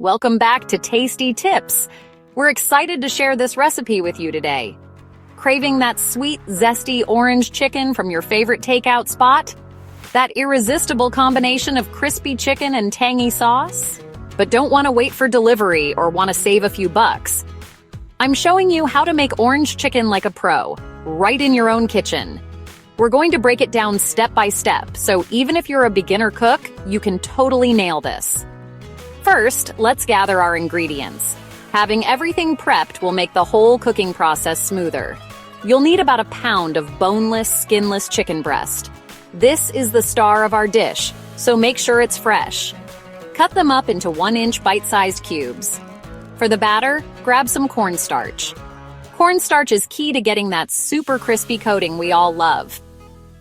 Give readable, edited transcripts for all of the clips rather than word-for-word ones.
Welcome back to Tasty Tips. We're excited to share this recipe with you today. Craving that sweet, zesty orange chicken from your favorite takeout spot? That irresistible combination of crispy chicken and tangy sauce? But don't want to wait for delivery or want to save a few bucks? I'm showing you how to make orange chicken like a pro, right in your own kitchen. We're going to break it down step by step, so even if you're a beginner cook, you can totally nail this. First, let's gather our ingredients. Having everything prepped will make the whole cooking process smoother. You'll need about a pound of boneless, skinless chicken breast. This is the star of our dish, so make sure it's fresh. Cut them up into 1-inch bite-sized cubes. For the batter, grab some cornstarch. Cornstarch is key to getting that super crispy coating we all love.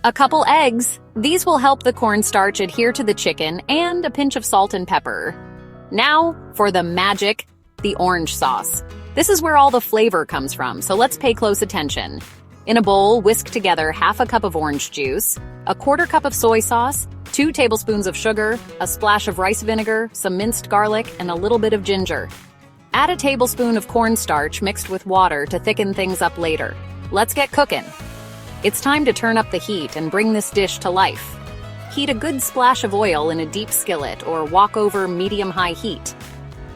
A couple eggs. These will help the cornstarch adhere to the chicken, and a pinch of salt and pepper. Now, for the magic, the orange sauce. This is where all the flavor comes from, so let's pay close attention. In a bowl, whisk together half a cup of orange juice, a quarter cup of soy sauce, 2 tablespoons of sugar, a splash of rice vinegar, some minced garlic, and a little bit of ginger. Add a tablespoon of cornstarch mixed with water to thicken things up later. Let's get cooking. It's time to turn up the heat and bring this dish to life. Heat a good splash of oil in a deep skillet or wok over medium-high heat.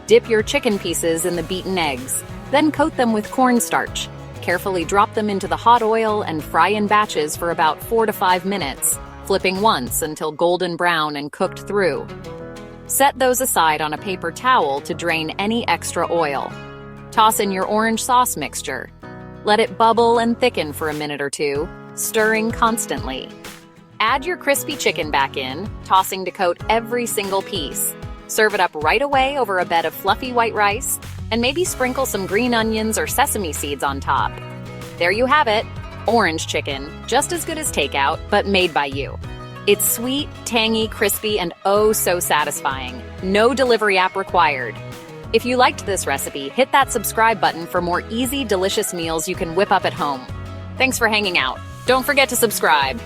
Dip your chicken pieces in the beaten eggs, then coat them with cornstarch. Carefully drop them into the hot oil and fry in batches for about 4 to 5 minutes, flipping once until golden brown and cooked through. Set those aside on a paper towel to drain any extra oil. Toss in your orange sauce mixture. Let it bubble and thicken for a minute or two, stirring constantly. Add your crispy chicken back in, tossing to coat every single piece. Serve it up right away over a bed of fluffy white rice, and maybe sprinkle some green onions or sesame seeds on top. There you have it, orange chicken, just as good as takeout, but made by you. It's sweet, tangy, crispy, and oh so satisfying. No delivery app required. If you liked this recipe, hit that subscribe button for more easy, delicious meals you can whip up at home. Thanks for hanging out. Don't forget to subscribe.